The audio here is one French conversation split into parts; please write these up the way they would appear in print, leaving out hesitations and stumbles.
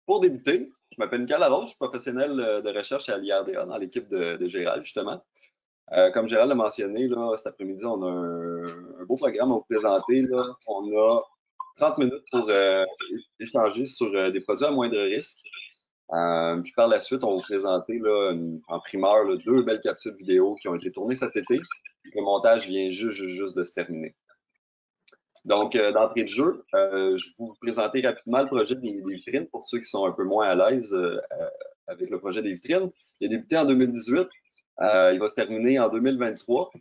pour débuter, je m'appelle Nicolas Laroche, je suis professionnel de recherche à l'IRDA dans l'équipe de Gérald, justement. Comme Gérald l'a mentionné, là, cet après-midi, on a un beau programme à vous présenter. Là. On a 30 minutes pour échanger sur des produits à moindre risque. Puis par la suite, on va vous présenter là, en primeur là, 2 belles capsules vidéo qui ont été tournées cet été. Le montage vient juste de se terminer. Donc, d'entrée de jeu, je vais vous présenter rapidement le projet des vitrines pour ceux qui sont un peu moins à l'aise avec le projet des vitrines. Il a débuté en 2018, il va se terminer en 2023.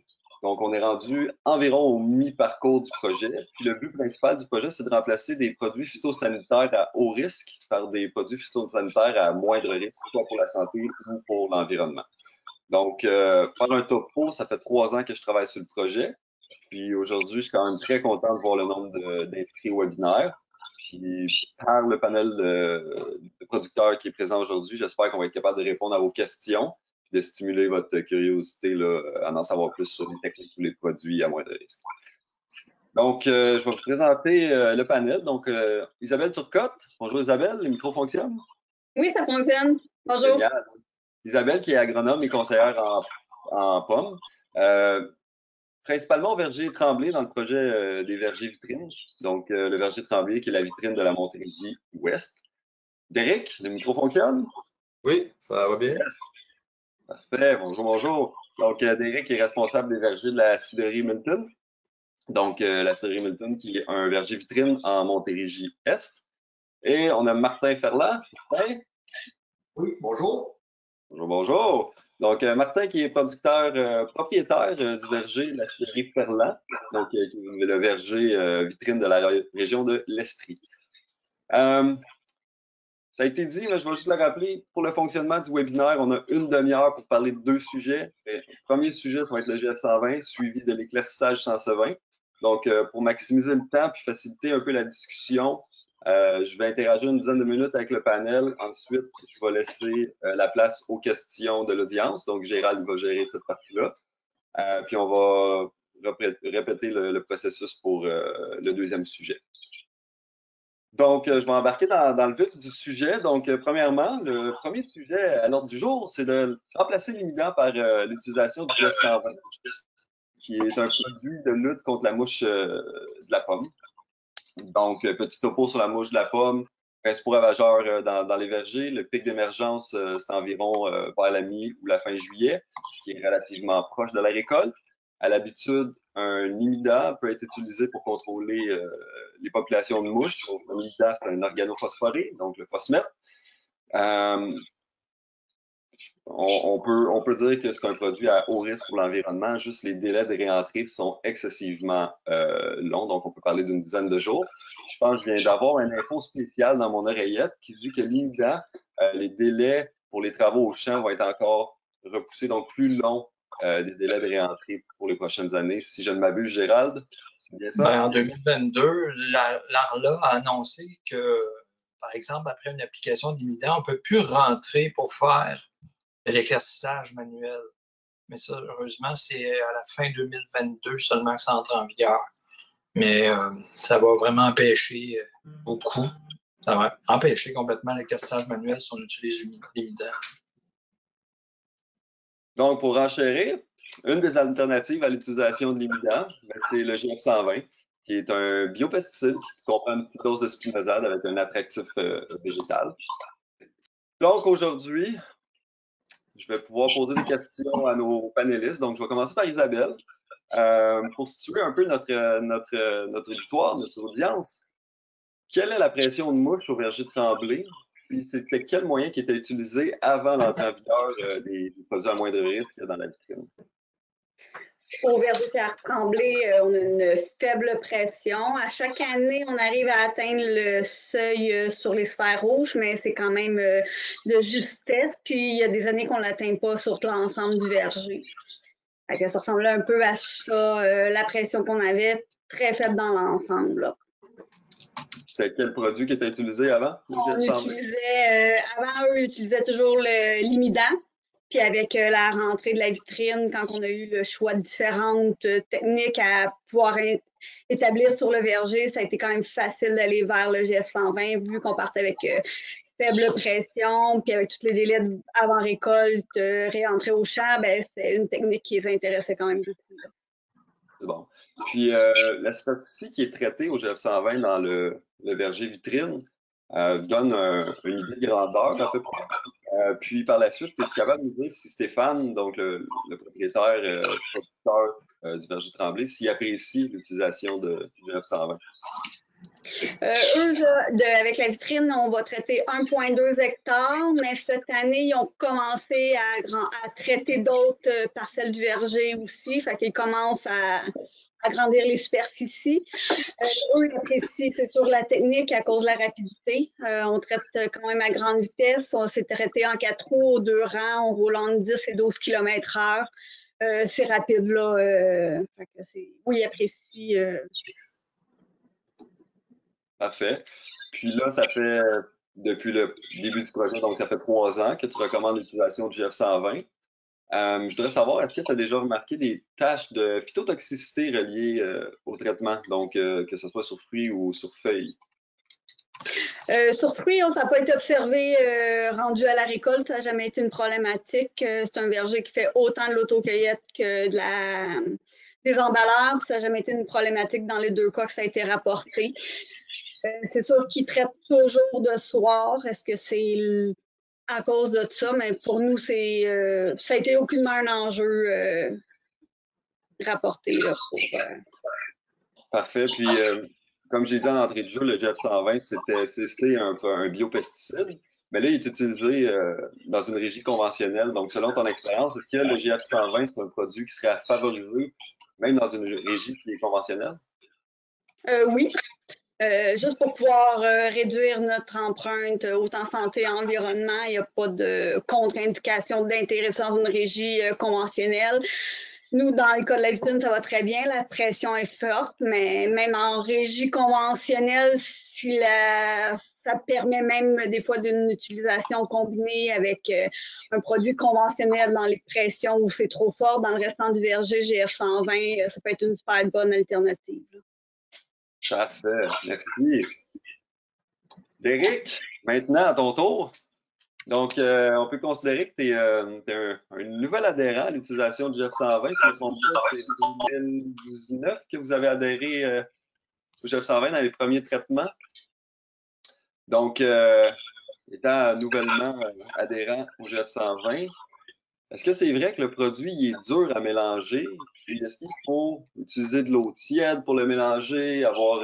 Donc, on est rendu environ au mi-parcours du projet. Puis le but principal du projet, c'est de remplacer des produits phytosanitaires à haut risque par des produits phytosanitaires à moindre risque, soit pour la santé ou pour l'environnement. Donc, faire un topo, ça fait 3 ans que je travaille sur le projet. Puis aujourd'hui, je suis quand même très content de voir le nombre d'inscrits au webinaire. Puis par le panel de producteurs qui est présent aujourd'hui, j'espère qu'on va être capable de répondre à vos questions et de stimuler votre curiosité là, à en savoir plus sur les techniques ou les produits à moindre risque. Donc, je vais vous présenter le panel. Donc, Isabelle Turcotte. Bonjour Isabelle, le micro fonctionne? Oui, ça fonctionne. Bonjour. Génial. Isabelle qui est agronome et conseillère en pommes. Principalement au verger Tremblay dans le projet des vergers vitrines. Donc, le verger Tremblay qui est la vitrine de la Montérégie Ouest. Derek, le micro fonctionne? Oui, ça va bien. Yes. Parfait, bonjour, bonjour. Donc, Derek est responsable des vergers de la Cidrerie Milton. Donc, la Cidrerie Milton qui est un verger vitrine en Montérégie Est. Et on a Martin Ferland. Martin? Oui, bonjour. Bonjour, bonjour. Donc, Martin qui est producteur, propriétaire du verger de la cidrerie Ferland, donc qui est le verger vitrine de la région de l'Estrie. Ça a été dit, mais je vais juste le rappeler, pour le fonctionnement du webinaire, on a une demi-heure pour parler de 2 sujets. Le premier sujet, ça va être le GF120, suivi de l'éclaircissage sans sevein. Donc, pour maximiser le temps puis faciliter un peu la discussion, je vais interagir une dizaine de minutes avec le panel. Ensuite, je vais laisser la place aux questions de l'audience. Donc, Gérald va gérer cette partie-là. Puis, on va répéter le processus pour le deuxième sujet. Donc, je vais embarquer dans le vif du sujet. Donc, premièrement, le premier sujet à l'ordre du jour, c'est de remplacer l'imidant par l'utilisation du GF120, qui est un produit de lutte contre la mouche de la pomme. Donc, petit topo sur la mouche de la pomme, principaux ravageurs dans les vergers. Le pic d'émergence, c'est environ vers la mi ou la fin juillet, ce qui est relativement proche de la récolte. À l'habitude, un imidant peut être utilisé pour contrôler les populations de mouches. Donc, l'imidant, c'est un organophosphoré, donc le phosmètre. On peut dire que c'est un produit à haut risque pour l'environnement. Juste les délais de réentrée sont excessivement longs, donc on peut parler d'une dizaine de jours. Je pense que je viens d'avoir une info spéciale dans mon oreillette qui dit que l'imidant, les délais pour les travaux au champ vont être encore repoussés, donc plus longs des délais de réentrée pour les prochaines années. Si je ne m'abuse, Gérald, c'est bien ça? Ben, en 2022, l'ARLA a annoncé que, par exemple, après une application d'imidant, on ne peut plus rentrer pour faire de l'éclaircissage manuel. Mais ça, heureusement, c'est à la fin 2022 seulement que ça entre en vigueur. Mais ça va vraiment empêcher beaucoup. Ça va empêcher complètement l'éclaircissage manuel si on utilise l'imidant. Donc, pour enchérir, une des alternatives à l'utilisation de l'imidant, c'est le GF120, qui est un biopesticide qui comprend une petite dose de spinosade avec un attractif végétal. Donc, aujourd'hui, je vais pouvoir poser des questions à nos panélistes. Donc, je vais commencer par Isabelle. Pour situer un peu notre auditoire, notre audience, quelle est la pression de mouche au verger Tremblay? Puis, c'était quel moyen qui était utilisé avant l'entrée en vigueur des produits à moindre risque dans la vitrine? Au verger Tremblay, on a une faible pression. À chaque année, on arrive à atteindre le seuil sur les sphères rouges, mais c'est quand même de justesse. Puis, il y a des années qu'on ne l'atteint pas sur l'ensemble du verger. Ça ressemblait un peu à ça, la pression qu'on avait, très faible dans l'ensemble. C'était quel produit qui était utilisé avant? On utilisait, avant, eux utilisaient toujours l'imidant. Puis avec la rentrée de la vitrine, quand on a eu le choix de différentes techniques à pouvoir établir sur le verger, ça a été quand même facile d'aller vers le GF120 vu qu'on partait avec faible pression, puis avec tous les délais avant récolte, réentrer au champ, ben, c'est une technique qui les intéressait quand même beaucoup. C'est bon. Puis la superficie qui est traitée au GF120 dans le verger vitrine donne une idée de grandeur à peu près. Puis par la suite, es-tu capable de nous dire si Stéphane, donc le propriétaire, producteur du verger Tremblay, s'il apprécie l'utilisation du GF120? Avec la vitrine, on va traiter 1,2 hectares, mais cette année, ils ont commencé à traiter d'autres parcelles du verger aussi. Fait qu'ils commencent à agrandir les superficies. Eux, ils apprécient, c'est sûr, la technique à cause de la rapidité. On traite quand même à grande vitesse. On s'est traité en 4 roues, 2 rangs, on roule entre 10 et 12 km/h. C'est rapide, là. Oui, ils apprécient. Parfait. Puis là, ça fait depuis le début du projet, donc ça fait 3 ans que tu recommandes l'utilisation du GF120. Je voudrais savoir, est-ce que tu as déjà remarqué des taches de phytotoxicité reliées au traitement, donc que ce soit sur fruits ou sur feuilles? Sur fruits, ça n'a pas été observé rendu à la récolte, ça n'a jamais été une problématique. C'est un verger qui fait autant de l'autocueillette que des emballeurs, puis ça n'a jamais été une problématique dans les 2 cas que ça a été rapporté. C'est sûr qu'ils traitent toujours de soir. Est-ce que c'est à cause de ça? Mais pour nous, ça a été aucunement un enjeu rapporté là, Parfait. Puis, comme j'ai dit en entrée de jeu, le GF120, c'est un biopesticide, mais là, il est utilisé dans une régie conventionnelle. Donc, selon ton expérience, est-ce que le GF120, c'est un produit qui serait à favoriser, même dans une régie qui est conventionnelle? Oui. Juste pour pouvoir réduire notre empreinte, autant santé environnement, il n'y a pas de contre-indication d'intérêt dans une régie conventionnelle. Nous, dans le cas de la vitrine, ça va très bien, la pression est forte, mais même en régie conventionnelle, ça permet même des fois d'une utilisation combinée avec un produit conventionnel dans les pressions où c'est trop fort, dans le restant du verger GF120, ça peut être une super bonne alternative. Parfait, merci. Derek, maintenant à ton tour. Donc, on peut considérer que tu es, un nouvel adhérent à l'utilisation du GF120. Si je ne me trompe pas, c'est 2019 que vous avez adhéré au GF120 dans les premiers traitements. Donc, étant nouvellement adhérent au GF120, est-ce que c'est vrai que le produit il est dur à mélanger? Puis est-ce qu'il faut utiliser de l'eau tiède pour le mélanger, avoir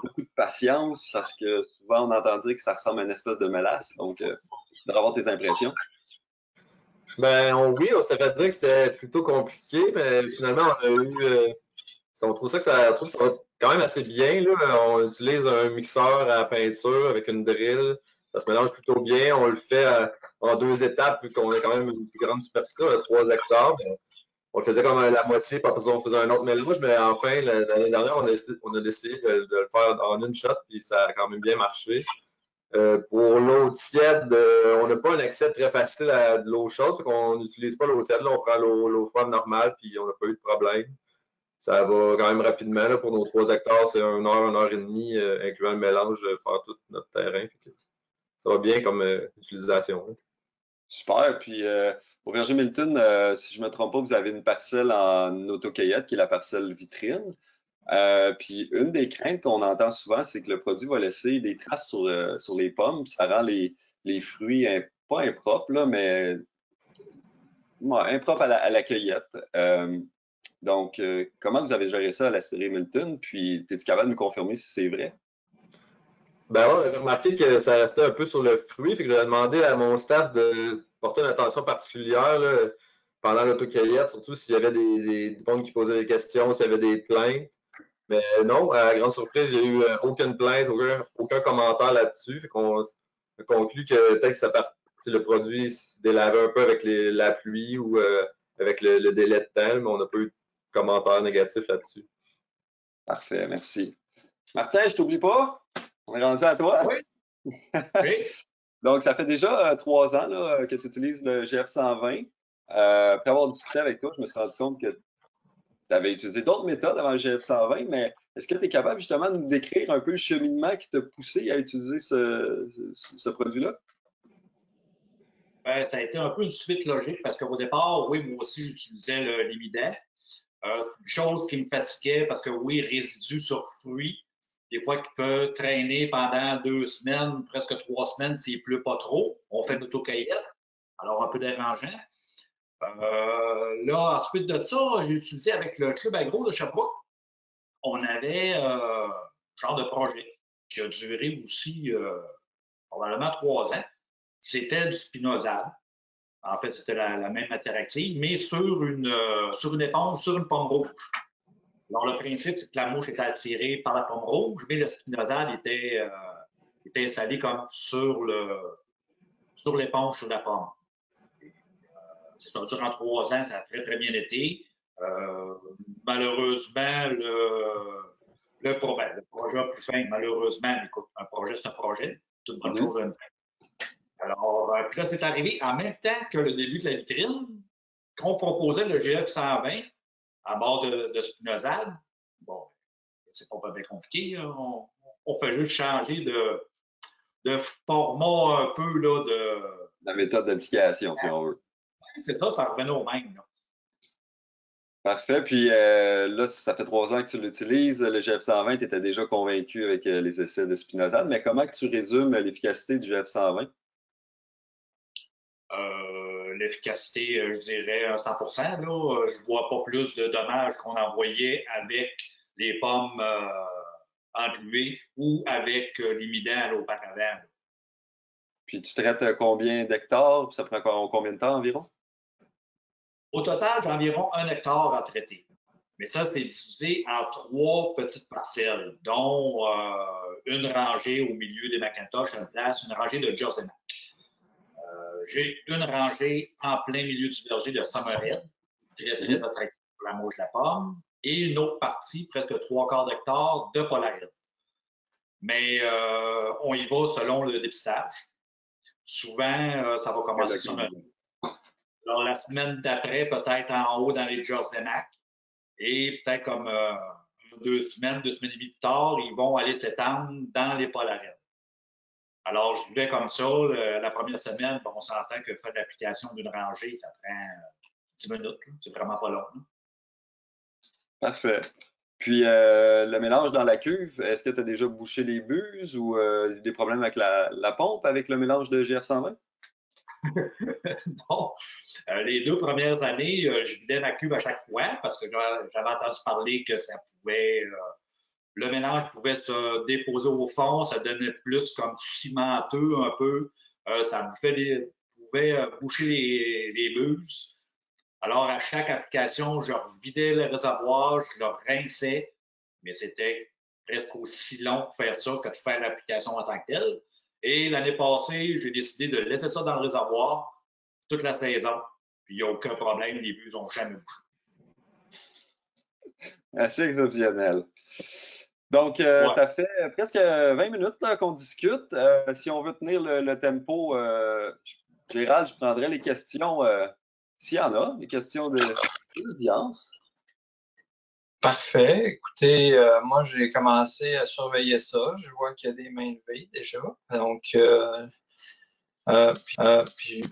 beaucoup de patience? Parce que souvent, on entend dire que ça ressemble à une espèce de mélasse. Donc, de avoir tes impressions. Ben oui, on s'était fait dire que c'était plutôt compliqué, mais finalement, on trouve ça que ça va quand même assez bien, là. On utilise un mixeur à peinture avec une drill. Ça se mélange plutôt bien. On le fait en 2 étapes, vu qu'on a quand même une plus grande superficie, on a 3 hectares. On le faisait comme la moitié, puis après on faisait un autre mélange, mais enfin, l'année dernière, on a décidé de le faire en une shot, puis ça a quand même bien marché. Pour l'eau tiède, on n'a pas un accès très facile à de l'eau chaude, on n'utilise pas l'eau tiède, là, on prend l'eau froide normale, puis on n'a pas eu de problème. Ça va quand même rapidement. Là, pour nos 3 hectares, c'est 1 heure et demie, incluant le mélange, faire tout notre terrain. Ça va bien comme utilisation. Là. Super. Puis au Verger Milton, si je ne me trompe pas, vous avez une parcelle en autocueillette qui est la parcelle vitrine. Puis une des craintes qu'on entend souvent, c'est que le produit va laisser des traces sur les pommes. Ça rend les fruits pas impropres, là, mais impropres à la cueillette. Donc, comment vous avez géré ça à la série Milton? Puis, es-tu capable de nous confirmer si c'est vrai? Ben ouais, on avait remarqué que ça restait un peu sur le fruit, fait que j'avais demandé à mon staff de porter une attention particulière là, pendant l'autocueillette, surtout s'il y avait du monde qui posait des questions, s'il y avait des plaintes. Mais non, à la grande surprise, il n'y a eu aucune plainte, aucun commentaire là-dessus. Fait qu'on a conclu que peut-être que le produit se délavait un peu avec la pluie ou avec le délai de temps, mais on n'a pas eu de commentaire négatif là-dessus. Parfait, merci. Martin, je t'oublie pas. On est rendu à toi. Oui. Oui. Donc, ça fait déjà 3 ans là, que tu utilises le GF120. Après avoir discuté avec toi, je me suis rendu compte que tu avais utilisé d'autres méthodes avant le GF120, mais est-ce que tu es capable justement de nous décrire un peu le cheminement qui t'a poussé à utiliser ce produit-là? Ça a été un peu une suite logique parce qu'au départ, oui, moi aussi, j'utilisais l'imidin. Une chose qui me fatiguait parce que oui, résidus sur fruits, des fois qui peut traîner pendant 2 semaines, presque 3 semaines s'il ne pleut pas trop. On fait de l'autocueillette, alors un peu dérangeant. Là, ensuite de ça, j'ai utilisé avec le Club Agro de Sherbrooke. On avait un genre de projet qui a duré aussi probablement 3 ans. C'était du spinosade. En fait, c'était la même matière active, mais sur une éponge, sur une pomme rouge. Alors, le principe, c'est que la mouche était attirée par la pomme rouge, mais le spinosade était installé comme sur l'éponge, sur la pomme. Ça durant 3 ans, ça a très, très bien été. Malheureusement, le projet a pris fin. Malheureusement, écoute, un projet, c'est un projet. C'est une bonne chose à une fin. Alors, puis là, c'est arrivé en même temps que le début de la vitrine, qu'on proposait le GF 120 à bord de spinosade. Bon, c'est pas bien compliqué. On fait juste changer de format un peu là, de. La méthode d'application, si on veut. C'est ça, ça revenait au même. Là. Parfait. Puis là, ça fait 3 ans que tu l'utilises. Le GF120, tu étais déjà convaincu avec les essais de spinosade, mais comment tu résumes l'efficacité du GF120? L'efficacité, je dirais 100%. Là, je ne vois pas plus de dommages qu'on en voyait avec les pommes engluées ou avec l'imidin auparavant. Puis tu traites combien d'hectares? Ça prend combien de temps environ? Au total, j'ai environ 1 hectare à traiter. Mais ça, c'est divisé en 3 petites parcelles, dont une rangée au milieu des Macintosh, une place, une rangée de Jersey Mac. J'ai une rangée en plein milieu du verger de Summerhead, très, très attractif pour la mouche de la pomme, et une autre partie, presque 3/4 d'hectare, de Polaris. Mais on y va selon le dépistage. Souvent, ça va commencer Summerhead. Alors, la semaine d'après, peut-être en haut dans les Jersey Mac, et peut-être comme 2 semaines et demie plus tard, ils vont aller s'étendre dans les Polaris. Alors, je vais comme ça. La première semaine, on s'entend que faire l'application d'une rangée, ça prend 10 minutes. C'est vraiment pas long. Là. Parfait. Puis, le mélange dans la cuve, est-ce que tu as déjà bouché les buses ou des problèmes avec la pompe avec le mélange de GF120? Non. Les 2 premières années, je vidais ma cuve à chaque fois parce que j'avais entendu parler que ça pouvait. Le mélange pouvait se déposer au fond, ça donnait plus comme cimenteux un peu. Ça pouvait boucher les buses. Alors, à chaque application, je vidais le réservoir, je le rinçais, mais c'était presque aussi long de faire ça que de faire l'application en tant que telle. Et l'année passée, j'ai décidé de laisser ça dans le réservoir toute la saison. Puis il n'y a aucun problème, les buses n'ont jamais bougé. Assez exceptionnel. Donc, Ouais. ça fait presque 20 minutes qu'on discute. Si on veut tenir le tempo, Gérald, je prendrais les questions, s'il y en a, des questions de l'audience. Parfait. Écoutez, moi, j'ai commencé à surveiller ça. Je vois qu'il y a des mains levées déjà. Donc, puis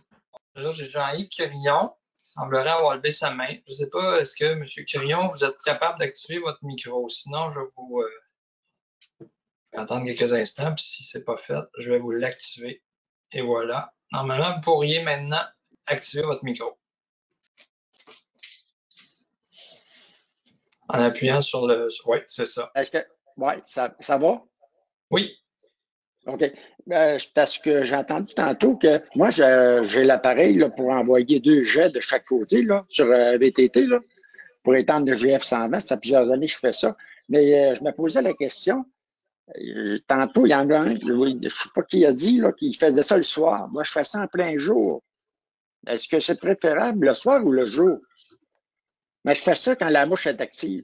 là, j'ai Jean-Yves Quirillon. Il semblerait avoir levé sa main. Je ne sais pas, est-ce que, M. Quirillon, vous êtes capable d'activer votre micro? Sinon, je vais vous attendre quelques instants. Puis si ce n'est pas fait, je vais vous l'activer. Et voilà. Normalement, vous pourriez maintenant activer votre micro. En appuyant sur le... Oui, c'est ça. Est-ce que... Oui, ça va? Oui. OK. Parce que j'ai entendu tantôt que moi, j'ai l'appareil là, pour envoyer 2 jets de chaque côté là, sur VTT là, pour étendre le GF 120. Ça fait plusieurs années que je fais ça. Mais je me posais la question. Tantôt, il y en a un, je ne sais pas qui a dit là, qu'il faisait ça le soir. Moi, je fais ça en plein jour. Est-ce que c'est préférable le soir ou le jour? Mais je fais ça quand la mouche est active.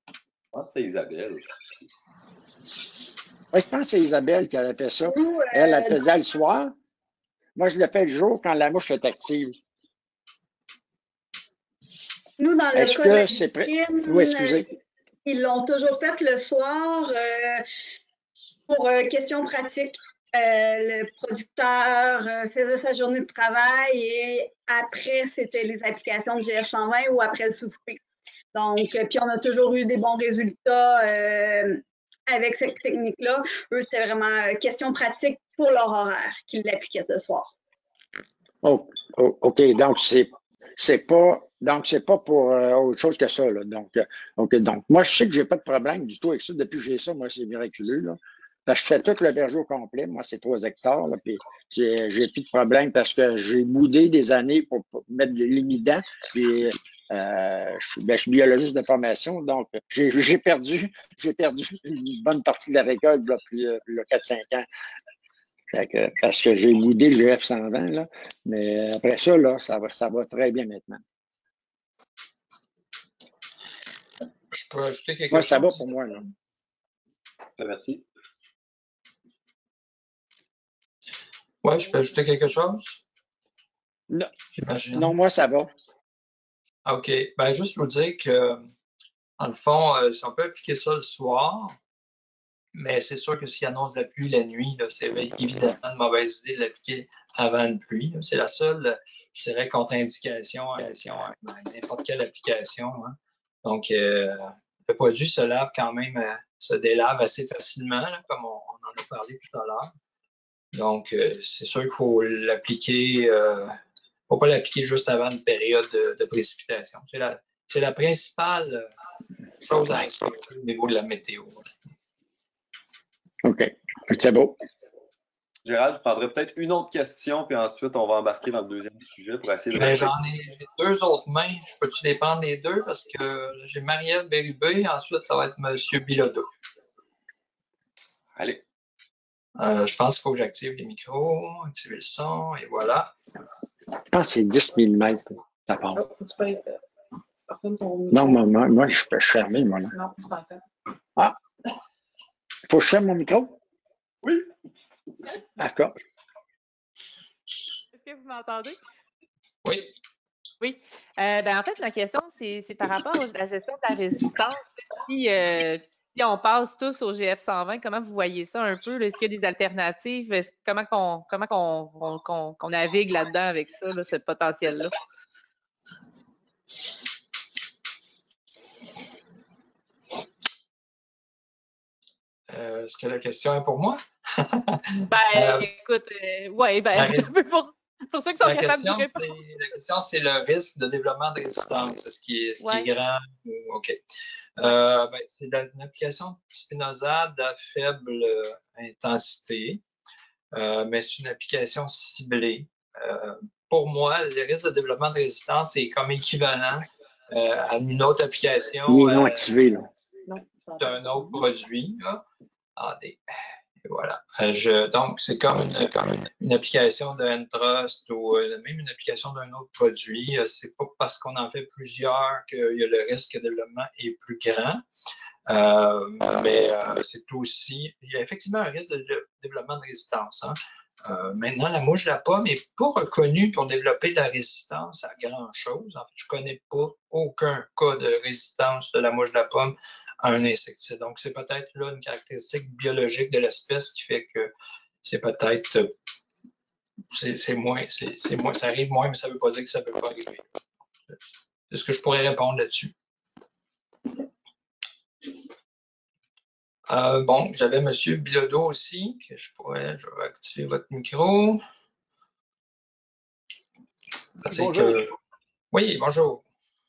Je pense que c'était Isabelle. Oui, je pense que c'est Isabelle qui avait fait ça. Elle faisait le soir. Moi, je le fais le jour quand la mouche est active. Nous, dans le Est-ce cas que de c'est prêt? Christine, Oui, excusez. Ils l'ont toujours fait le soir pour questions pratiques. le producteur faisait sa journée de travail et après, c'était les applications de GF120 ou après le souper. Donc, puis on a toujours eu des bons résultats avec cette technique-là. Eux, c'était vraiment question pratique pour leur horaire qu'ils l'appliquaient ce soir. Oh, OK, donc c'est pas pour autre chose que ça, là. Donc, donc, moi, je sais que j'ai pas de problème du tout avec ça. Depuis que j'ai ça, moi, c'est miraculeux, là. Parce que je fais tout le verger au complet. Moi, c'est 3 hectares, là, puis j'ai plus de problème parce que j'ai boudé des années pour mettre de l'imidant. Puis je suis biologiste de formation, donc j'ai perdu une bonne partie de la récolte là, puis, là, 4-5 ans. Parce que j'ai boudé le GF120, là. Mais après ça, là, ça va très bien maintenant. Je peux ajouter quelque Moi, chose? ça va pour moi, là. Merci. Oui, je peux ajouter quelque chose? Non, J'imagine. non, moi, ça va. OK. Ben, juste vous dire que, dans le fond, si on peut appliquer ça le soir, mais c'est sûr que s'il annonce de la pluie la nuit, c'est évidemment une mauvaise idée de l'appliquer avant une pluie. C'est la seule, je dirais, contre-indication à n'importe quelle application. Hein. Donc, le produit se lave quand même, se délave assez facilement, là, comme on en a parlé tout à l'heure. Donc, c'est sûr qu'il faut l'appliquer, faut pas l'appliquer juste avant une période de précipitation. C'est la principale chose à respecter au niveau de la météo. OK. C'est beau. Gérald, je prendrais peut-être une autre question, puis ensuite, on va embarquer dans le deuxième sujet pour essayer de Ben, respecter. j'ai deux autres mains. Je peux-tu les prendre les deux? Parce que j'ai Marielle Bérubé, ensuite, ça va être M. Bilodeau. Allez. Je pense qu'il faut que j'active les micros, activer le son, et voilà. Je pense que c'est 10 mm, ça part. Oh, faut que tu payes. Non, moi, je suis fermé, moi, là. Non, c'est pas ça. Ah! Faut que je ferme mon micro? Oui. D'accord. Est-ce que vous m'entendez? Oui. Oui. Ben, en fait, ma question, c'est par rapport à la gestion de la résistance. Si on passe tous au GF120, comment vous voyez ça un peu? Est-ce qu'il y a des alternatives? Comment qu'on navigue là-dedans avec ça, là, ce potentiel-là? Est-ce que la question est pour moi? Ben, écoute, ouais, ben, pour ceux qui sont capables d'y répondre. La question, c'est le risque de développement de résistance. Est-ce qu'il est grand? OK. Ben, c'est une application de spinosade à faible intensité, mais c'est une application ciblée. Pour moi, le risque de développement de résistance est comme équivalent à une autre application Il est non activé, là. d'un autre produit. Là. Attendez. Et voilà. Donc, c'est comme une application de Entrust ou même une application d'un autre produit. C'est pas parce qu'on en fait plusieurs qu'il y a le risque de développement est plus grand. Mais c'est aussi, il y a effectivement un risque de développement de résistance. Hein. Maintenant, la mouche de la pomme n'est pas reconnue pour développer de la résistance à grand-chose. En fait, je ne connais pas aucun cas de résistance de la mouche de la pomme à un insecticide. Donc, c'est peut-être là une caractéristique biologique de l'espèce qui fait que c'est peut-être, c'est moins, ça arrive moins, mais ça ne veut pas dire que ça ne peut pas arriver. C'est ce que je pourrais répondre là-dessus. Bon, j'avais M. Bilodeau aussi, que je vais activer votre micro. Bonjour. Oui, bonjour.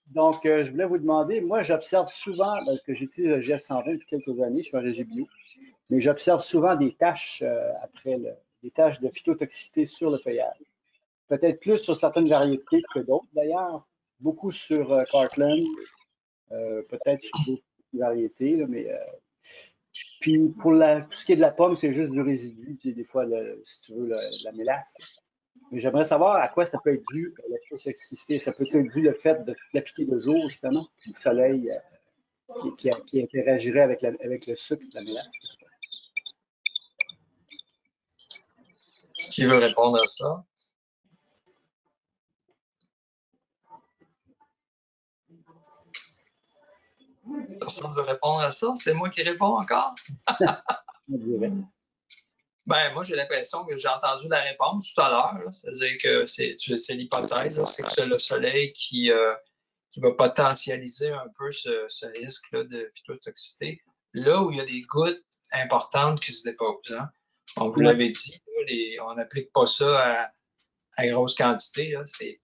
Donc, je voulais vous demander, moi, j'observe souvent, parce que j'utilise le GF120 depuis quelques années, je suis un régie bio, mais j'observe souvent des taches des taches de phytotoxicité sur le feuillage. Peut-être plus sur certaines variétés que d'autres, d'ailleurs. Beaucoup sur Cartland, peut-être sur d'autres variétés, là, mais puis pour tout ce qui est de la pomme, c'est juste du résidu, tu sais, des fois, si tu veux, la mélasse. Mais j'aimerais savoir à quoi ça peut être dû, la phytotoxicité. Ça peut être dû le fait de l'appliquer de jour, justement, puis le soleil qui interagirait avec le sucre de la mélasse. Qui veut répondre à ça? Personne ne veut répondre à ça? C'est moi qui réponds encore? On dirait. Ben, moi, j'ai l'impression que j'ai entendu la réponse tout à l'heure. C'est-à-dire que c'est l'hypothèse, c'est que c'est le soleil qui va potentialiser un peu ce risque-là de phytotoxicité. Là où il y a des gouttes importantes qui se déposent. Hein. On vous l'avait dit, là, on n'applique pas ça à grosse quantité.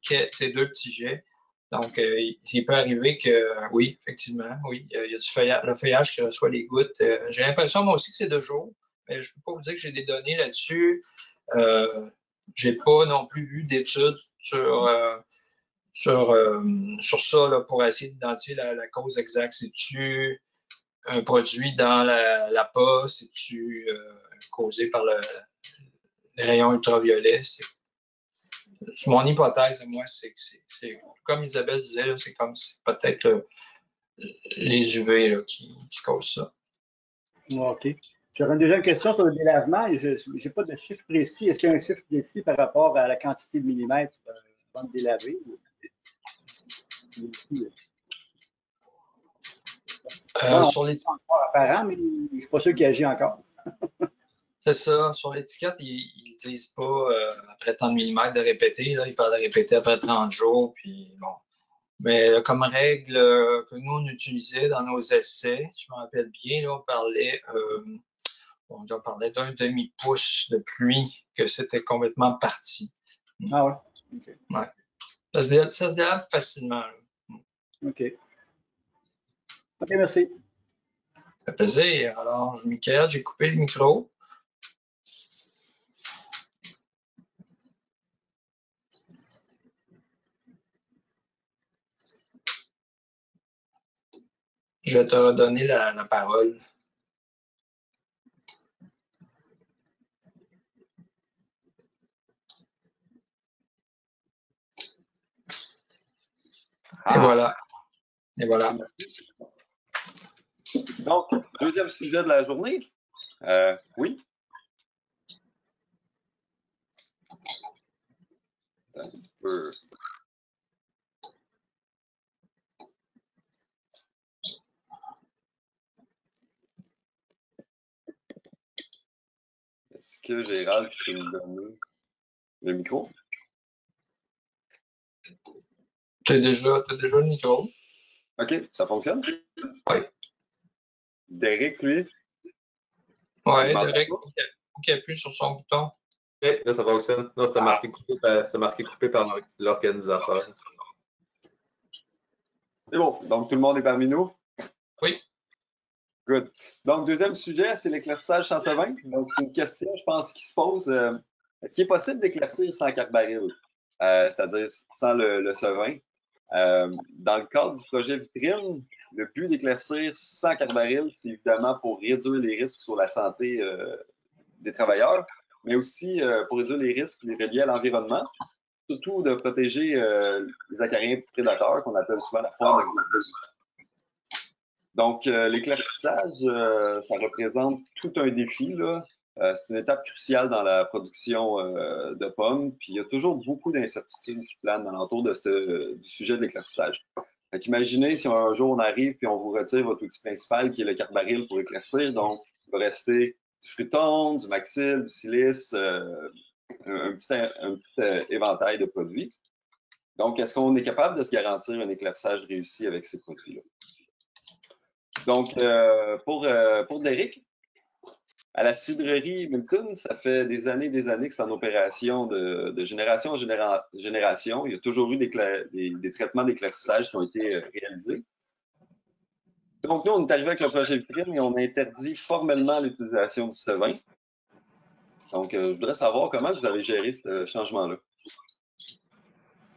C'est 2 petits jets. Donc, il peut arriver que, oui, effectivement, oui, il y a du feuillage, le feuillage qui reçoit les gouttes. J'ai l'impression, moi aussi, que c'est 2 jours, mais je ne peux pas vous dire que j'ai des données là-dessus. J'ai pas non plus vu d'études sur ça là, pour essayer d'identifier la cause exacte. C'est-tu un produit dans la peau? C'est-tu causé par les rayons ultraviolets? Mon hypothèse, moi, c'est que c'est comme Isabelle disait, c'est comme peut-être les UV là, qui causent ça. OK. J'aurais une deuxième question sur le délavement. Je n'ai pas de chiffre précis. Est-ce qu'il y a un chiffre précis par rapport à la quantité de millimètres avant de délaver? Sur les... encore apparent, mais je ne suis pas sûr qu'il agit encore. C'est ça. Sur l'étiquette, ils ne disent pas après tant de millimètres de répéter. Là, ils parlent de répéter après 30 jours. Puis, bon. Mais comme règle que nous, on utilisait dans nos essais, je me rappelle bien, là, on parlait d'un demi-pouce de pluie, que c'était complètement parti. Ah ouais? Okay. Ouais. Ça se délave facilement. Là. OK. OK, merci. Ça fait plaisir. Alors, Michael, j'ai coupé le micro. Je vais te redonner la parole. Et voilà. Et voilà. Donc, deuxième sujet de la journée. Oui. Attends un petit peu. Est-ce que Gérald, tu peux me donner le micro? Tu as déjà le micro? OK, ça fonctionne? Oui. Derek, lui? Oui, Derek, faut qu'il appuie sur son bouton. OK, là, ça fonctionne. Non, c'était marqué coupé par l'organisateur. C'est bon. Donc, tout le monde est parmi nous? Oui. Good. Donc, deuxième sujet, c'est l'éclaircissage sans sevein. Donc, c'est une question, je pense, qui se pose. Est-ce qu'il est possible d'éclaircir sans carbaril? C'est-à-dire sans le sevein? Dans le cadre du projet Vitrine, le but d'éclaircir sans carbaril, c'est évidemment pour réduire les risques sur la santé des travailleurs, mais aussi pour réduire les risques reliés à l'environnement, surtout de protéger les acariens prédateurs qu'on appelle souvent la faune exotique. Donc, l'éclaircissage, ça représente tout un défi, là. C'est une étape cruciale dans la production de pommes, puis il y a toujours beaucoup d'incertitudes qui planent alentour du sujet de l'éclaircissage. Fait qu'imaginez si un jour on arrive puis on vous retire votre outil principal qui est le carbaril pour éclaircir, donc il va rester du fruitone, du maxil, du silice, un petit éventail de produits. Donc, est-ce qu'on est capable de se garantir un éclaircissage réussi avec ces produits-là? Donc, pour Derek, à la cidrerie Milton, ça fait des années que c'est en opération de génération en génération. Il y a toujours eu des traitements d'éclaircissage qui ont été réalisés. Donc, nous, on est arrivé avec le projet Vitrine et on interdit formellement l'utilisation du sevein. Donc, je voudrais savoir comment vous avez géré ce changement-là.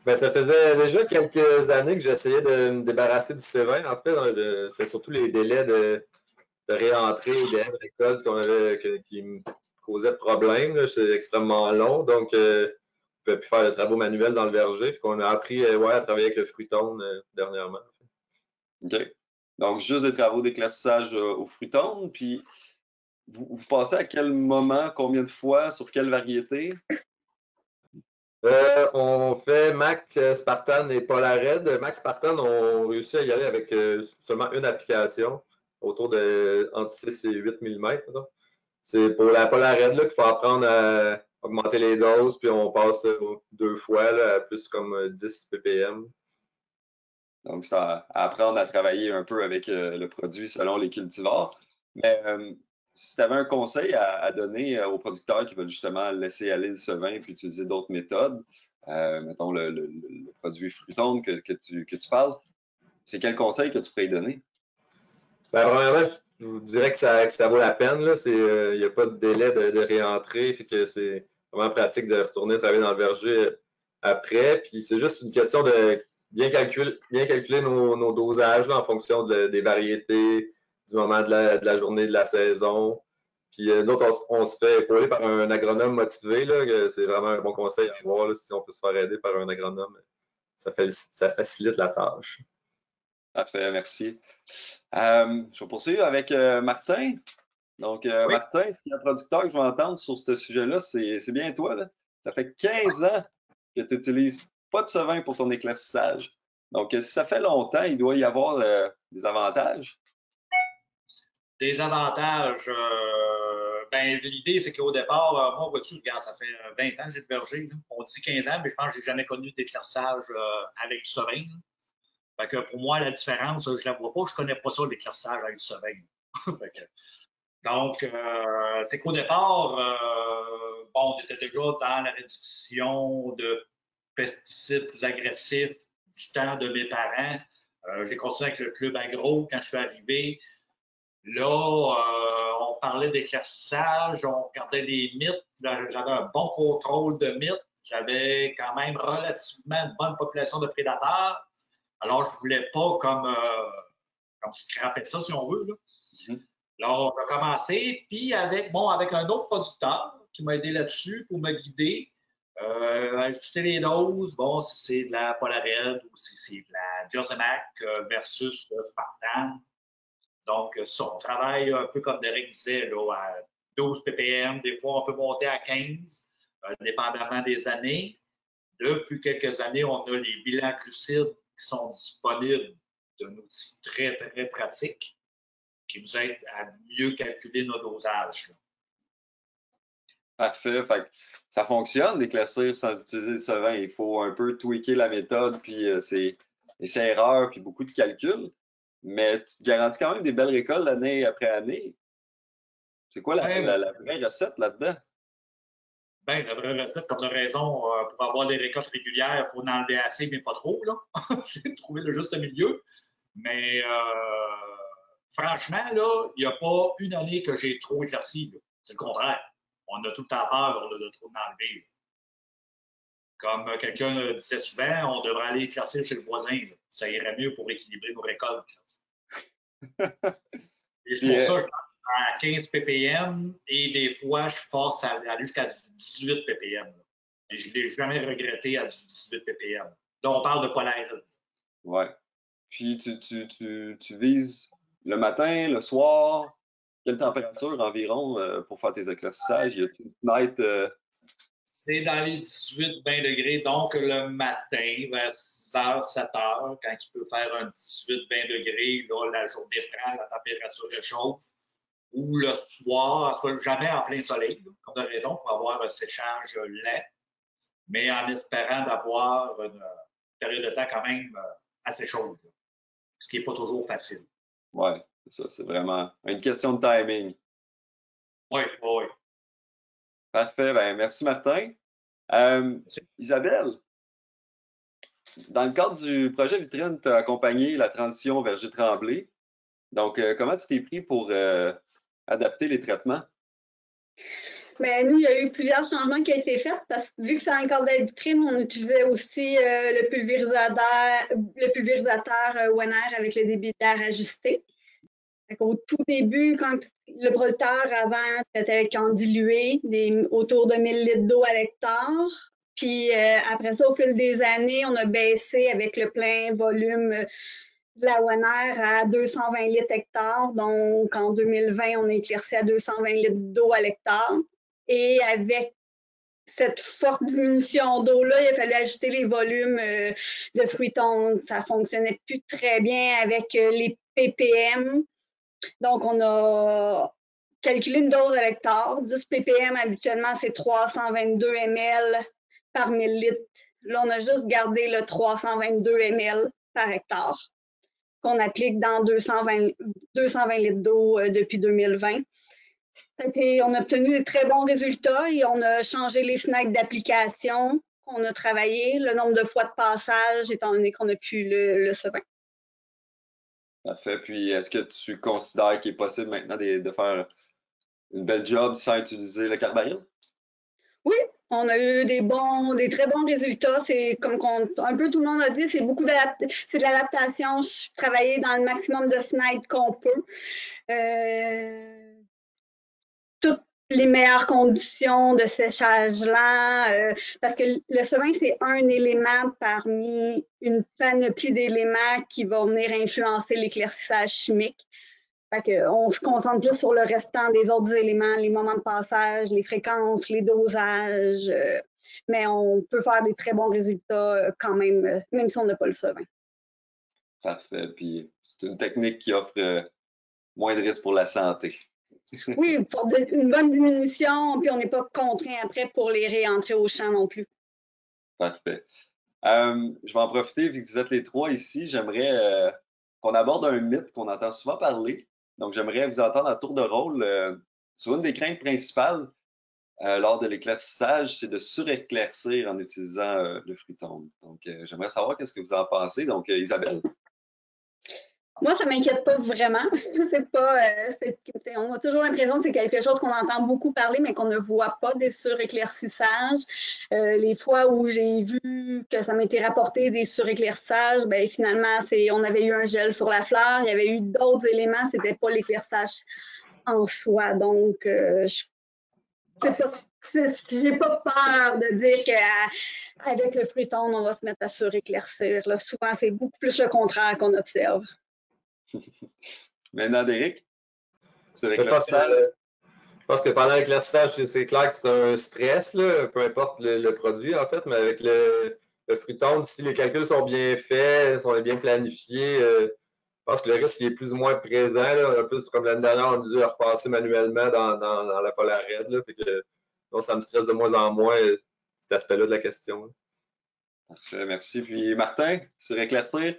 Ben, ça faisait déjà quelques années que j'essayais de me débarrasser du sevein. En fait, c'était surtout les délais de réentrée ou des récoltes qui me causaient problème. C'est extrêmement long. Donc, je ne pouvais plus faire de travaux manuels dans le verger. Puis qu'on a appris à travailler avec le fruitone dernièrement. OK. Donc, juste des travaux d'éclaircissage au fruitone. Puis, vous passez à quel moment, combien de fois, sur quelle variété? On fait Mac, Spartan et Polared. Mac Spartan, on réussit à y aller avec seulement une application, autour de entre 6 et 8 mm. c'est pour la Polared qu'il faut apprendre à augmenter les doses, puis on passe 2 fois là, à plus comme 10 ppm. Donc, c'est à apprendre à travailler un peu avec le produit selon les cultivars. Mais si tu avais un conseil à donner aux producteurs qui veulent justement laisser aller le sevin puis utiliser d'autres méthodes, mettons le produit Fruitone que tu parles, c'est quel conseil que tu pourrais donner? Ben, premièrement, je vous dirais que ça vaut la peine. Il n'y a pas de délai de réentrée, fait que c'est vraiment pratique de retourner travailler dans le verger après. Puis c'est juste une question de bien calculer nos dosages là, en fonction des variétés, du moment de la journée, de la saison. Puis nous autres, on se fait épauler par un agronome motivé. C'est vraiment un bon conseil à avoir là, si on peut se faire aider par un agronome. Ça facilite la tâche. Parfait, merci. Je vais poursuivre avec Martin. Donc, Oui. Martin, s'il y a un producteur que je vais entendre sur ce sujet-là, c'est bien toi, là. Ça fait 15 ans que tu n'utilises pas de sevin pour ton éclaircissage. Donc, si ça fait longtemps, il doit y avoir des avantages. Des avantages, ben, l'idée, c'est qu'au départ, moi, vois-tu, regarde, ça fait 20 ans que j'ai de verger. Là. On dit 15 ans, mais je pense que je n'ai jamais connu d'éclaircissage avec du sevin. Là. Fait que pour moi, la différence, je ne la vois pas. Je ne connais pas ça, l'éclaircissage avec du sevin. Donc, c'est qu'au départ, bon, on était déjà dans la réduction de pesticides plus agressifs du temps de mes parents. J'ai continué avec le club agro quand je suis arrivé. Là, on parlait d'éclaircissage, on regardait les mythes. J'avais un bon contrôle de mythes. J'avais quand même relativement une bonne population de prédateurs. Alors, je ne voulais pas comme scraper ça, si on veut. Là. Alors, on a commencé, puis avec un autre producteur qui m'a aidé là-dessus pour me guider, ajuster les doses, bon, si c'est de la Polared ou si c'est de la Josemac versus le Spartan. Donc, on travaille un peu comme Derek disait, là, à 12 ppm. Des fois, on peut monter à 15, dépendamment des années. Depuis quelques années, on a les bilans glucides qui sont disponibles d'un outil très, très pratique qui nous aide à mieux calculer nos dosages. Là. Parfait. Fait que ça fonctionne d'éclaircir sans utiliser le sevin. Il faut un peu tweaker la méthode, puis c'est erreurs, puis beaucoup de calculs. Mais tu te garantis quand même des belles récoltes année après année. C'est quoi la vraie recette là-dedans? Bien, la vraie recette, comme de raison, pour avoir des récoltes régulières, il faut en enlever assez, mais pas trop. C'est trouver le juste milieu. Mais franchement, là, il n'y a pas une année que j'ai trop éclairci. C'est le contraire. On a tout le temps peur de trop en enlever. Comme quelqu'un disait souvent, on devrait aller éclaircir chez le voisin. Là. Ça irait mieux pour équilibrer nos récoltes. Et c'est pour ça que je pense à 15 ppm et des fois, je force à aller jusqu'à 18 ppm. Là. Et je ne l'ai jamais regretté à 18 ppm. Là, on parle de polaire. Ouais. Puis tu vises le matin, le soir, quelle température environ pour faire tes éclaircissages? Y a-t-il une fenêtre? C'est dans les 18-20 degrés, donc le matin, vers 6h, 7h, quand il peut faire un 18-20 degrés, là, la journée prend, la température réchauffe. Ou le soir, jamais en plein soleil, là, comme de raison, pour avoir un séchage lent, mais en espérant d'avoir une période de temps quand même assez chaude, là, ce qui n'est pas toujours facile. Oui, c'est ça, c'est vraiment une question de timing. Oui, oui. Parfait, ben merci Martin. Isabelle, dans le cadre du projet Vitrine, tu as accompagné la transition au verger Tremblay. Donc, comment tu t'es pris pour adapter les traitements? Bien, nous, il y a eu plusieurs changements qui ont été faits parce que vu que c'est dans le cadre de la vitrine, on utilisait aussi le pulvérisateur Wenner avec le débit d'air ajusté. Au tout début, quand le producteur avant, c'était en dilué, autour de 1000 litres d'eau à l'hectare. Puis après ça, au fil des années, on a baissé avec le plein volume de la Wenner à 220 litres hectare. Donc, en 2020, on a éclairci à 220 litres d'eau à l'hectare. Et avec cette forte diminution d'eau-là, il a fallu ajuster les volumes de Fruitone. Ça fonctionnait plus très bien avec les ppm. Donc, on a calculer une dose à l'hectare. 10 ppm, habituellement, c'est 322 ml par 1000 litres. Là, on a juste gardé le 322 ml par hectare qu'on applique dans 220 litres d'eau depuis 2020. On a obtenu de très bons résultats et on a changé les fenêtres d'application qu'on a travaillé, le nombre de fois de passage, étant donné qu'on n'a plus le Sevin. Parfait. Puis, est-ce que tu considères qu'il est possible maintenant de faire une belle job sans utiliser le carbaril? Oui, on a eu des très bons résultats. C'est comme un peu tout le monde a dit, c'est de l'adaptation, travailler dans le maximum de fenêtres qu'on peut. Toutes les meilleures conditions de séchage lent, parce que le Sevin, c'est un élément parmi une panoplie d'éléments qui va venir influencer l'éclaircissage chimique. On se concentre plus sur le restant des autres éléments, les moments de passage, les fréquences, les dosages, mais on peut faire des très bons résultats quand même, même si on n'a pas le Sevin. Parfait. Puis, c'est une technique qui offre moins de risques pour la santé. Oui, pour une bonne diminution, puis on n'est pas contraint après pour les réentrer au champ non plus. Parfait. Je vais en profiter, vu que vous êtes les trois ici, j'aimerais qu'on aborde un mythe qu'on entend souvent parler. Donc, j'aimerais vous entendre à tour de rôle sur une des craintes principales lors de l'éclaircissage, c'est de suréclaircir en utilisant le Fruitone. Donc, j'aimerais savoir qu'est-ce que vous en pensez. Donc, Isabelle. Moi, ça ne m'inquiète pas vraiment. On a toujours l'impression que c'est quelque chose qu'on entend beaucoup parler, mais qu'on ne voit pas des suréclaircissages. Les fois où j'ai vu que ça m'était rapporté des suréclaircissages, ben, finalement, on avait eu un gel sur la fleur, il y avait eu d'autres éléments, ce n'était pas l'éclaircissage en soi. Donc, je n'ai pas peur de dire qu'avec le Fruitone, on va se mettre à suréclaircir. Là, souvent, c'est beaucoup plus le contraire qu'on observe. Maintenant, Derek, sur Je l'éclaircissage. pense que pendant l'éclaircissage, c'est clair que c'est un stress, là, peu importe le produit, en fait, mais avec le Fruitone, si les calculs sont bien faits, sont bien planifiés, je pense que le risque il est plus ou moins présent. Là. Un peu comme l'année dernière, on a dû repasser manuellement dans la Polared. Là, fait que, donc, ça me stresse de moins en moins cet aspect-là de la question. Là. Parfait, merci. Puis Martin, sur éclaircir?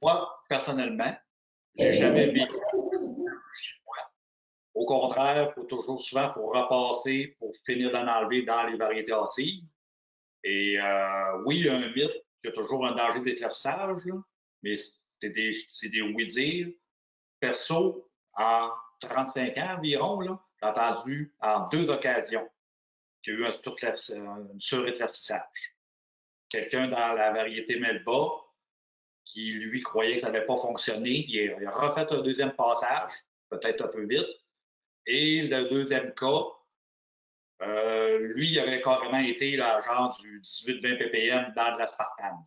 Moi, personnellement, j'ai jamais vécu chez moi. Au contraire, il faut toujours souvent pour repasser, pour finir d'en enlever dans les variétés hâtives. Et oui, il y a un mythe, il y a toujours un danger d'éclaircissage, mais c'est des oui-dire. Perso, en 35 ans environ, j'ai entendu en 2 occasions qu'il y a eu un suréclaircissage. Quelqu'un dans la variété Melba qui, lui, croyait que ça n'avait pas fonctionné, il a refait un deuxième passage, peut-être un peu vite. Et le deuxième cas, lui, il avait carrément été là, genre du 18-20 ppm dans de l'aspartame.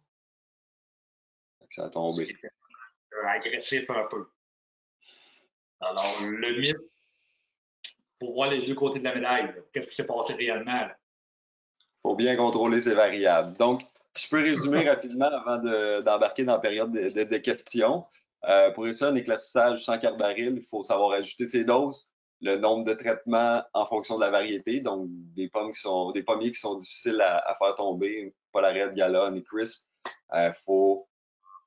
Ça a tombé. C'était agressif un peu. Alors, le mythe, pour voir les deux côtés de la médaille, qu'est-ce qui s'est passé réellement? Il faut bien contrôler ces variables. Donc, je peux résumer rapidement avant d'embarquer dans la période de questions. Pour réussir un éclaircissage sans carbaril, il faut savoir ajuster ses doses, le nombre de traitements en fonction de la variété, donc des pommiers qui sont difficiles à faire tomber, Polared, Gala, Honeycrisp. Il faut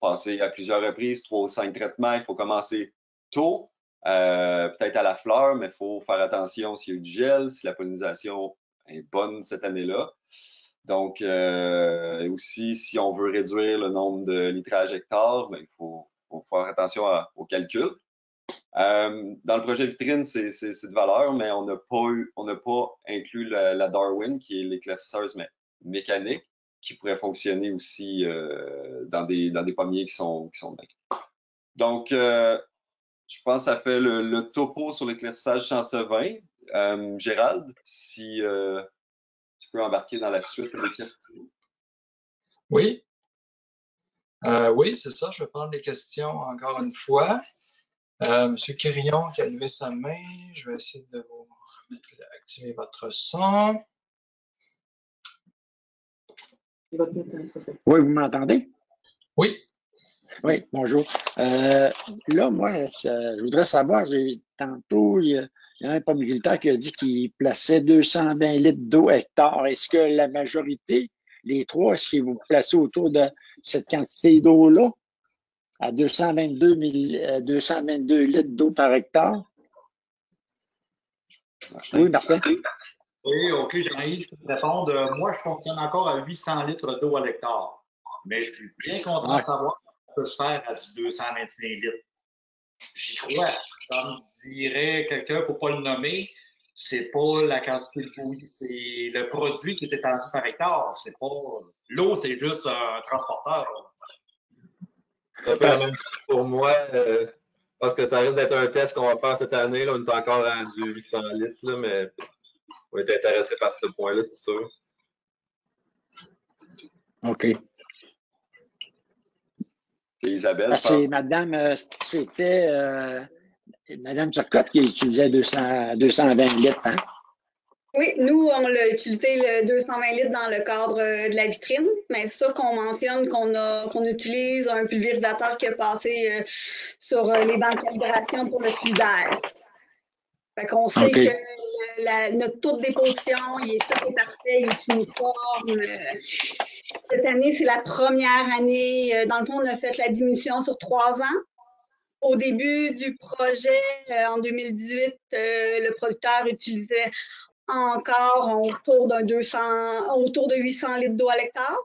passer à plusieurs reprises, 3 ou 5 traitements. Il faut commencer tôt, peut-être à la fleur, mais il faut faire attention s'il y a eu du gel, si la pollinisation est bonne cette année-là. Donc, aussi, si on veut réduire le nombre de litrages hectares, ben, il faut faire attention aux calculs. Dans le projet vitrine, c'est de valeur, mais on n'a pas inclus la Darwin, qui est l'éclaircisseuse mécanique, qui pourrait fonctionner aussi dans des pommiers qui sont nets. Donc, je pense que ça fait le topo sur l'éclaircissage sans Sevin. Gérald, si tu peux embarquer dans la suite des questions. Oui. Oui, c'est ça. Je vais prendre les questions encore une fois. Monsieur Quirillon qui a levé sa main. Je vais essayer de vous activer votre son. Oui, vous m'entendez? Oui. Oui, bonjour. Là, moi, je voudrais savoir, tantôt, il y a un propriétaire qui a dit qu'il plaçait 220 litres d'eau hectare. Est-ce que la majorité, les trois, est-ce que vous placez autour de cette quantité d'eau-là, à 222 litres d'eau par hectare? Oui, Martin? Oui, OK, Jean-Yves, je peux te répondre. Moi, je fonctionne encore à 800 litres d'eau à l'hectare. Mais je suis bien content de savoir qu'on peut se faire à du 225 litres. J'y crois. Comme dirait quelqu'un, pour ne pas le nommer, c'est pas la quantité de bouillie, c'est le produit qui est étendu par hectare. C'est pas. L'eau, c'est juste un transporteur. C'est un peu la même chose pour moi. Parce que ça risque d'être un test qu'on va faire cette année. Là, on est encore à du 800 litres, là, mais on est intéressé par ce point-là, c'est sûr. OK. Et Isabelle, Parce que c'était Madame Turcotte qui utilisait 220 litres, hein? Oui, nous, on l'a utilisé le 220 litres dans le cadre de la vitrine, mais c'est sûr qu'on mentionne qu'on utilise un pulvérisateur qui est passé sur les bancs de calibration pour le flux d'air. Fait qu'on sait que notre taux de déposition, tout est parfait, il est uniforme. Cette année, c'est la première année. Dans le fond, on a fait la diminution sur 3 ans. Au début du projet, en 2018, le producteur utilisait encore autour de 800 litres d'eau à l'hectare.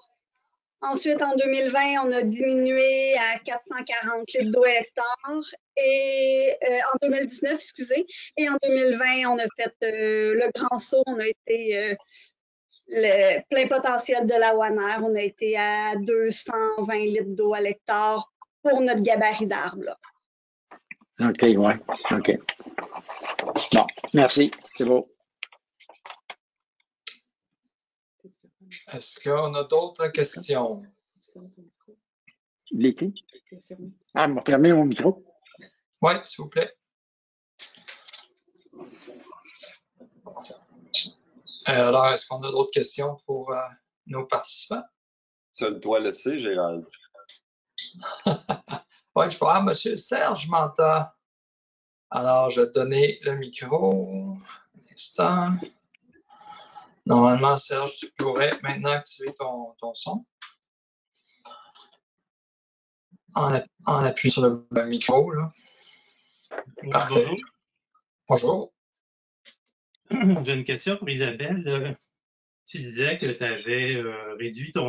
Ensuite, en 2020, on a diminué à 440 litres d'eau à l'hectare. Et en 2019, excusez. Et en 2020, on a fait le grand saut. On a été le plein potentiel de la WANR. On a été à 220 litres d'eau à l'hectare pour notre gabarit d'arbre, là. OK, ouais. OK. Bon, merci. C'est beau. Est-ce qu'on a d'autres questions? L'écrit? Ah, m'a fermé mon micro. Oui, s'il vous plaît. Alors, est-ce qu'on a d'autres questions pour nos participants? seul toi le sais, Gérald. Oui, je vois, Monsieur Serge m'entend. Alors, je vais te donner le micro. Un instant. Normalement, Serge, tu pourrais maintenant activer ton son. En appuyant sur le micro, là. Parfait. Bonjour. Bonjour. J'ai une question pour Isabelle. Tu disais que tu avais réduit ta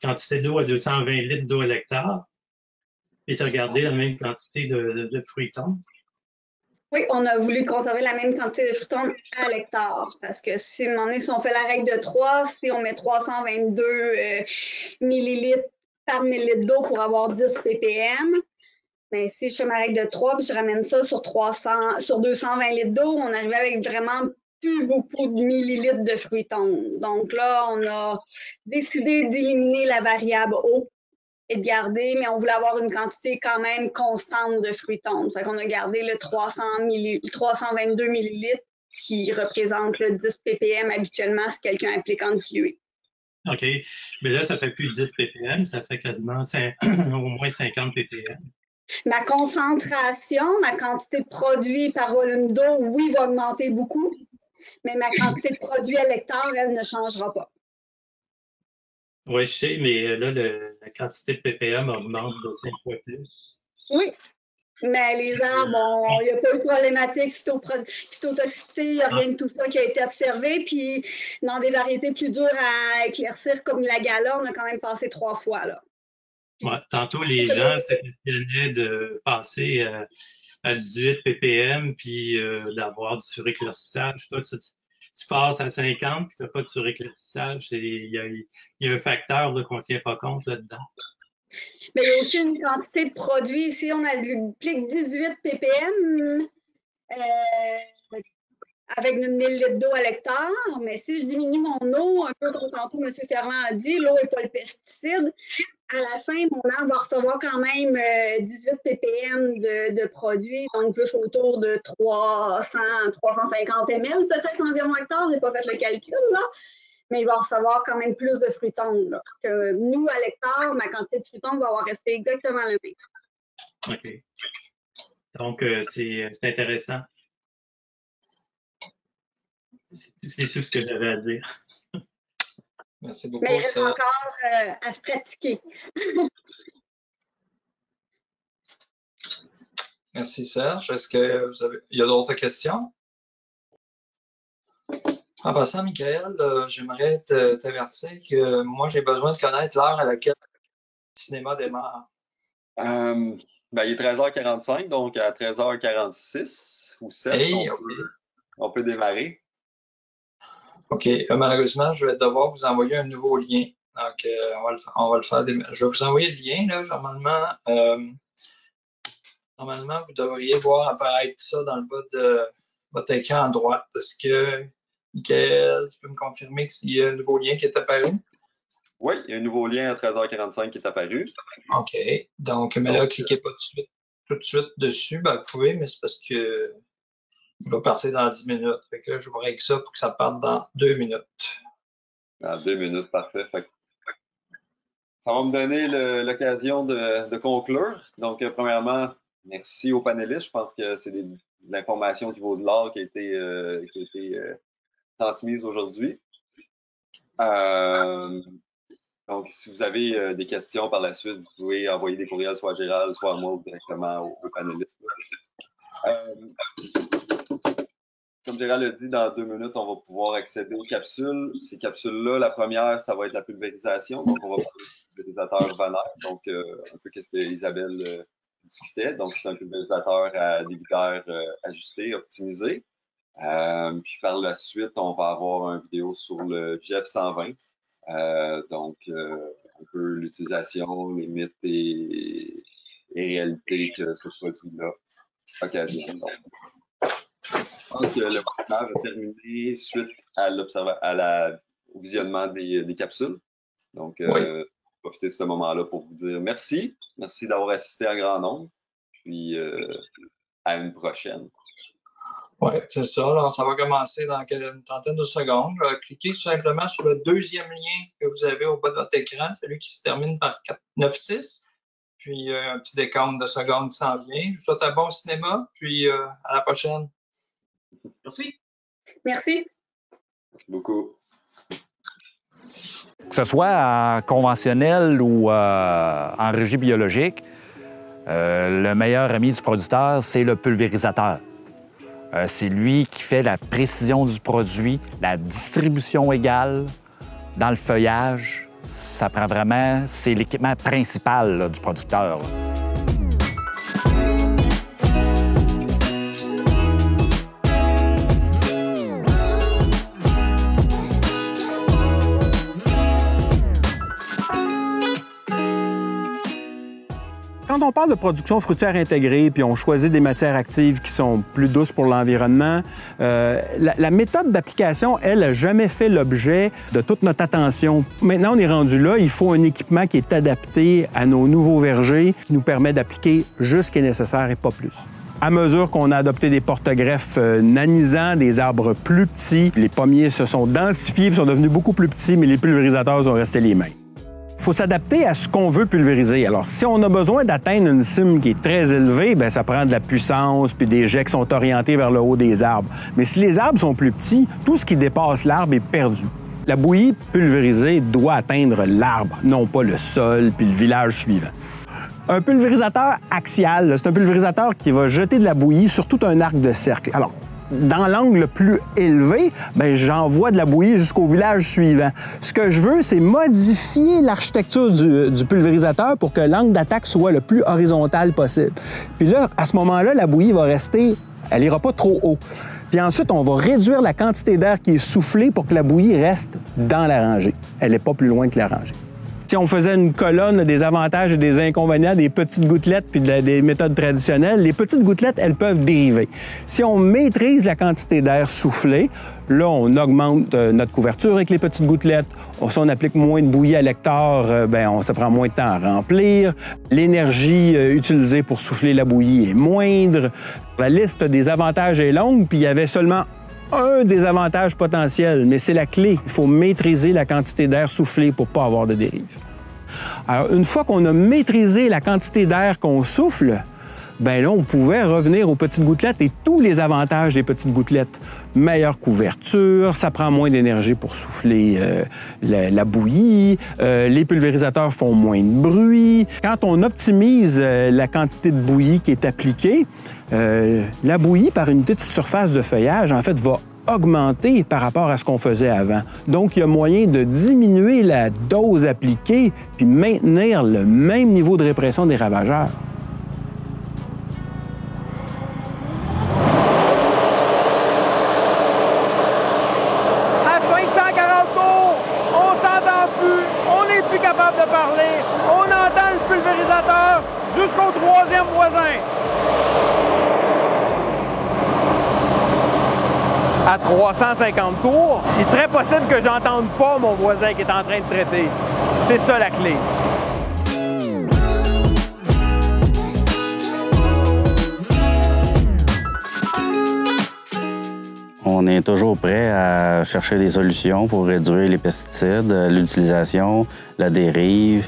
quantité d'eau à 220 litres d'eau à l'hectare et tu as gardé la même quantité de fruits tendres. Oui, on a voulu conserver la même quantité de fruits tendres à l'hectare parce que si on fait la règle de 3, si on met 322 millilitres par millilitre d'eau pour avoir 10 ppm, mais si je fais ma règle de 3 puis je ramène ça sur 220 litres d'eau, on arrive avec vraiment plus beaucoup de millilitres de fruits tendres. Donc là, on a décidé d'éliminer la variable eau et de garder, mais on voulait avoir une quantité quand même constante de fruits tendres. Fait qu'on a gardé le 322 millilitres qui représente le 10 ppm habituellement si quelqu'un applique en dilué. OK. Mais là, ça fait plus 10 ppm, ça fait quasiment au moins 50 ppm. Ma concentration, ma quantité de produit par volume d'eau, oui, va augmenter beaucoup, mais ma quantité de produit à l'hectare, elle ne changera pas. Oui, je sais, mais là, la quantité de ppm augmente de 5 fois plus. Oui, mais les arbres, il n'y a pas eu de problématique cytotoxicité, il n'y a rien de tout ça qui a été observé. Puis, dans des variétés plus dures à éclaircir, comme la Gala, on a quand même passé 3 fois, là. Ouais, tantôt, les gens se questionnaient de passer à 18 ppm puis d'avoir du suréclaircissage. Toi, tu passes à 50 puis tu n'as pas de suréclaircissage. Il y a un facteur qu'on ne tient pas compte là-dedans. Mais il y a aussi une quantité de produits. Ici, on applique 18 ppm avec une 1000 litres d'eau à l'hectare. Mais si je diminue mon eau, un peu comme tantôt M. Ferland a dit, l'eau n'est pas le pesticide. À la fin, mon arbre va recevoir quand même 18 ppm de produits, donc plus autour de 300, 350 ml peut-être environ hectare. Je n'ai pas fait le calcul, là. mais il va recevoir quand même plus de fruits tendres. Là, que nous, à l'hectare, ma quantité de fruits tendres va avoir resté exactement le même. OK. Donc, c'est intéressant. C'est tout ce que j'avais à dire. Merci beaucoup. Mais il reste encore à se pratiquer. Merci, Serge. Est-ce que il y a d'autres questions? En passant, Michael, j'aimerais t'avertir que moi, j'ai besoin de connaître l'heure à laquelle le cinéma démarre. Ben, il est 13h45, donc à 13h46 ou 7, Hey, on peut démarrer. OK. Malheureusement, je vais devoir vous envoyer un nouveau lien. Donc, on va le faire. Je vais vous envoyer le lien, là, normalement, vous devriez voir apparaître ça dans le bas de votre écran à droite. Est-ce que, Michael, tu peux me confirmer qu'il y a un nouveau lien qui est apparu? Oui, il y a un nouveau lien à 13h45 qui est apparu. OK. Donc, mais là, cliquez pas tout de suite dessus. Ben, vous pouvez, mais c'est parce que il va partir dans 10 minutes. Fait que là, je vous règle ça pour que ça parte dans 2 minutes. Dans 2 minutes, parfait. Ça va me donner l'occasion de conclure. Donc, premièrement, merci aux panélistes. Je pense que c'est de l'information qui vaut de l'or qui a été transmise aujourd'hui. Donc, si vous avez des questions par la suite, vous pouvez envoyer des courriels soit à Gérald, soit à moi ou directement aux panélistes. Comme Gérald l'a dit, dans 2 minutes, on va pouvoir accéder aux capsules. Ces capsules-là, la première, ça va être la pulvérisation. Donc, on va parler du pulvérisateur Vanair. Donc, un peu qu'est-ce que Isabelle discutait. Donc, c'est un pulvérisateur à débitaire ajusté, optimisé. Puis par la suite, on va avoir une vidéo sur le GF120. Donc, un peu l'utilisation, les mythes et réalités que ce produit-là occasionne. Donc, je pense que le webinaire va terminer suite au visionnement des capsules. Donc, profitez de ce moment-là pour vous dire merci. Merci d'avoir assisté en grand nombre. Puis, à une prochaine. Oui, c'est ça. Alors, ça va commencer dans une trentaine de secondes. Cliquez simplement sur le deuxième lien que vous avez au bas de votre écran, celui qui se termine par 496. Puis, un petit décompte de secondes qui s'en vient. Je vous souhaite un bon cinéma. Puis, à la prochaine. Merci. Merci. Merci beaucoup. Que ce soit en conventionnel ou en régie biologique, le meilleur ami du producteur, c'est le pulvérisateur. C'est lui qui fait la précision du produit, la distribution égale dans le feuillage. Ça prend vraiment, c'est l'équipement principal là, du producteur. Là. Quand on parle de production fruitière intégrée, puis on choisit des matières actives qui sont plus douces pour l'environnement, la méthode d'application, elle, n'a jamais fait l'objet de toute notre attention. Maintenant, on est rendu là, il faut un équipement qui est adapté à nos nouveaux vergers, qui nous permet d'appliquer juste ce qui est nécessaire et pas plus. À mesure qu'on a adopté des porte-greffes nanisants, des arbres plus petits, les pommiers se sont densifiés et sont devenus beaucoup plus petits, mais les pulvérisateurs sont restés les mêmes. Il faut s'adapter à ce qu'on veut pulvériser. Alors, si on a besoin d'atteindre une cime qui est très élevée, bien, ça prend de la puissance puis des jets qui sont orientés vers le haut des arbres. Mais si les arbres sont plus petits, tout ce qui dépasse l'arbre est perdu. La bouillie pulvérisée doit atteindre l'arbre, non pas le sol puis le village suivant. Un pulvérisateur axial, c'est un pulvérisateur qui va jeter de la bouillie sur tout un arc de cercle. Alors, dans l'angle le plus élevé, bien, j'envoie de la bouillie jusqu'au village suivant. Ce que je veux, c'est modifier l'architecture du pulvérisateur pour que l'angle d'attaque soit le plus horizontal possible. Puis là, à ce moment-là, la bouillie va rester, elle n'ira pas trop haut. Puis ensuite, on va réduire la quantité d'air qui est soufflée pour que la bouillie reste dans la rangée. Elle n'est pas plus loin que la rangée. Si on faisait une colonne des avantages et des inconvénients des petites gouttelettes puis des méthodes traditionnelles, les petites gouttelettes, elles peuvent dériver. Si on maîtrise la quantité d'air soufflé, là, on augmente notre couverture avec les petites gouttelettes. Si on applique moins de bouillie à l'hectare, ça prend moins de temps à remplir. L'énergie utilisée pour souffler la bouillie est moindre. La liste des avantages est longue, puis il y avait seulement un des avantages potentiels, mais c'est la clé. Il faut maîtriser la quantité d'air soufflé pour ne pas avoir de dérive. Alors, une fois qu'on a maîtrisé la quantité d'air qu'on souffle, bien là, on pouvait revenir aux petites gouttelettes et tous les avantages des petites gouttelettes. Meilleure couverture, ça prend moins d'énergie pour souffler la bouillie, les pulvérisateurs font moins de bruit. Quand on optimise la quantité de bouillie qui est appliquée, la bouillie par unité de surface de feuillage, en fait, va augmenter par rapport à ce qu'on faisait avant. Donc, il y a moyen de diminuer la dose appliquée puis maintenir le même niveau de répression des ravageurs. De parler, on entend le pulvérisateur jusqu'au troisième voisin. À 350 tours, il est très possible que j'entende pas mon voisin qui est en train de traiter. C'est ça la clé. On est toujours prêt à chercher des solutions pour réduire les pesticides, l'utilisation, la dérive,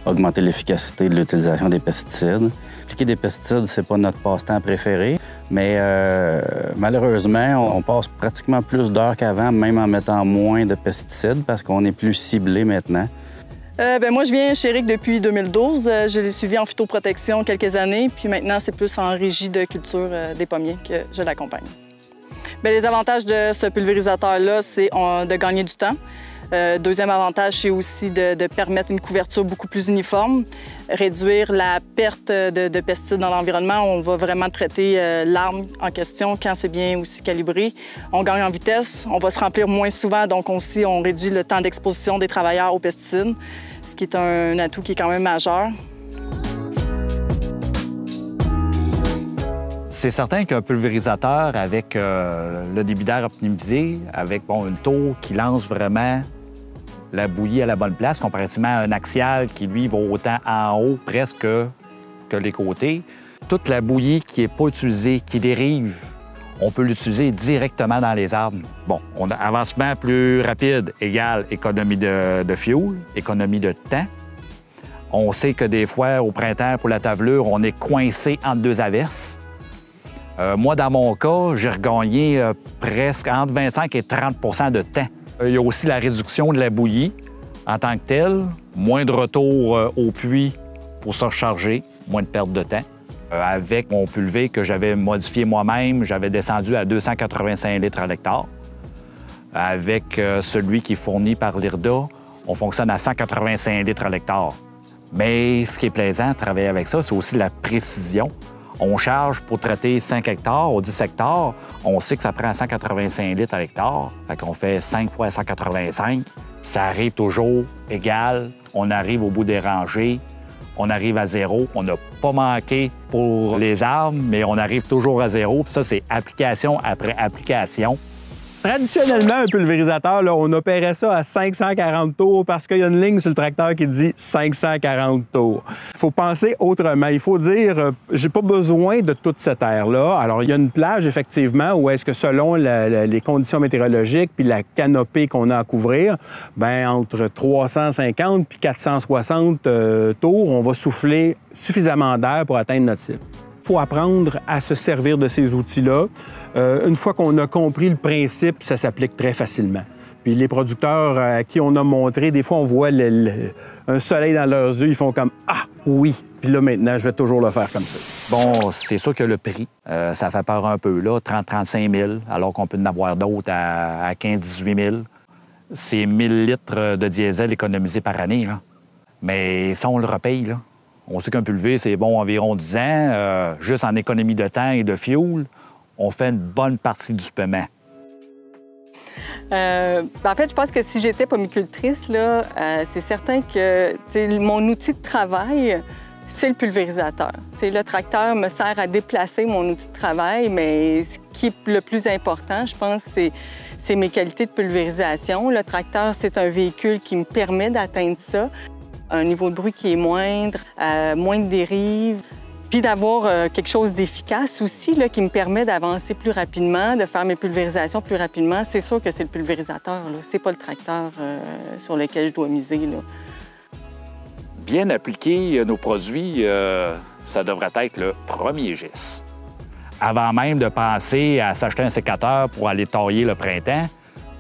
augmenter l'efficacité de l'utilisation des pesticides. Appliquer des pesticides, c'est pas notre passe-temps préféré, mais malheureusement, on passe pratiquement plus d'heures qu'avant, même en mettant moins de pesticides, parce qu'on est plus ciblé maintenant. Moi, je viens chez Eric depuis 2012. Je l'ai suivi en phytoprotection quelques années, puis maintenant, c'est plus en régie de culture des pommiers que je l'accompagne. Bien, les avantages de ce pulvérisateur-là, c'est de gagner du temps. Deuxième avantage, c'est aussi de permettre une couverture beaucoup plus uniforme, réduire la perte de pesticides dans l'environnement. On va vraiment traiter l'arme en question quand c'est bien aussi calibré. On gagne en vitesse, on va se remplir moins souvent, donc aussi on réduit le temps d'exposition des travailleurs aux pesticides, ce qui est un atout qui est quand même majeur. C'est certain qu'un pulvérisateur avec le débit d'air optimisé, avec une tour qui lance vraiment la bouillie à la bonne place, comparativement à un axial qui, lui, va autant en haut presque que les côtés. Toute la bouillie qui n'est pas utilisée, qui dérive, on peut l'utiliser directement dans les arbres. Bon, on a avancement plus rapide égale économie de fuel, économie de temps. On sait que des fois, au printemps, pour la tavelure, on est coincé entre deux averses. Moi, dans mon cas, j'ai regagné presque entre 25 et 30 de temps. Il y a aussi la réduction de la bouillie en tant que telle, moins de retour au puits pour se recharger, moins de perte de temps. Avec mon pulvé que j'avais modifié moi-même, j'avais descendu à 285 litres à l'hectare. Avec celui qui est fourni par l'IRDA, on fonctionne à 185 litres à l'hectare. Mais ce qui est plaisant de travailler avec ça, c'est aussi la précision. On charge pour traiter 5 hectares ou 10 hectares. On sait que ça prend 185 litres à l'hectare. Fait qu'on fait 5 fois 185. Ça arrive toujours égal. On arrive au bout des rangées. On arrive à zéro. On n'a pas manqué pour les arbres, mais on arrive toujours à zéro. Puis ça, c'est application après application. Traditionnellement, un pulvérisateur, là, on opérait ça à 540 tours parce qu'il y a une ligne sur le tracteur qui dit 540 tours. Il faut penser autrement. Il faut dire, j'ai pas besoin de toute cette air-là. Alors, il y a une plage, effectivement, où est-ce que selon les conditions météorologiques puis la canopée qu'on a à couvrir, bien, entre 350 puis 460 tours, on va souffler suffisamment d'air pour atteindre notre cible. Il faut apprendre à se servir de ces outils-là. Une fois qu'on a compris le principe, ça s'applique très facilement. Puis les producteurs à qui on a montré, des fois, on voit un soleil dans leurs yeux, ils font comme « Ah, oui! » Puis là, maintenant, je vais toujours le faire comme ça. Bon, c'est sûr que le prix, ça fait peur un peu, là, 30-35 000, alors qu'on peut en avoir d'autres à 15-18 000. C'est 1000 litres de diesel économisés par année, là. Mais ça, on le repaye, là. On sait qu'un pulvé, c'est bon environ 10 ans. Juste en économie de temps et de fuel, on fait une bonne partie du paiement. En fait, je pense que si j'étais pomicultrice, là, c'est certain que mon outil de travail, c'est le pulvérisateur. Le tracteur me sert à déplacer mon outil de travail, mais ce qui est le plus important, je pense, c'est mes qualités de pulvérisation. Le tracteur, c'est un véhicule qui me permet d'atteindre ça. Un niveau de bruit qui est moindre, moins de dérives. Puis d'avoir quelque chose d'efficace aussi là, qui me permet d'avancer plus rapidement, de faire mes pulvérisations plus rapidement. C'est sûr que c'est le pulvérisateur, c'est pas le tracteur sur lequel je dois miser. Là. Bien appliquer nos produits, ça devrait être le premier geste. Avant même de penser à s'acheter un sécateur pour aller tailler le printemps,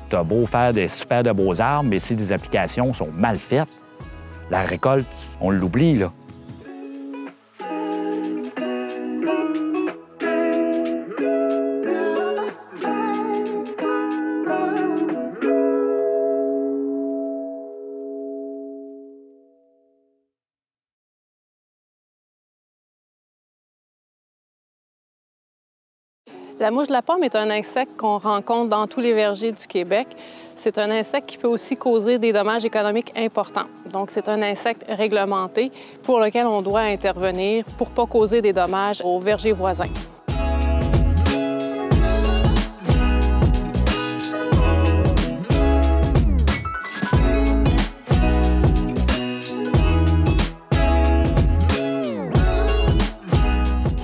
t'as beau faire des super de beaux arbres, mais si les applications sont mal faites, la récolte, on l'oublie, là. La mouche de la pomme est un insecte qu'on rencontre dans tous les vergers du Québec. C'est un insecte qui peut aussi causer des dommages économiques importants. Donc, c'est un insecte réglementé pour lequel on doit intervenir pour ne pas causer des dommages aux vergers voisins.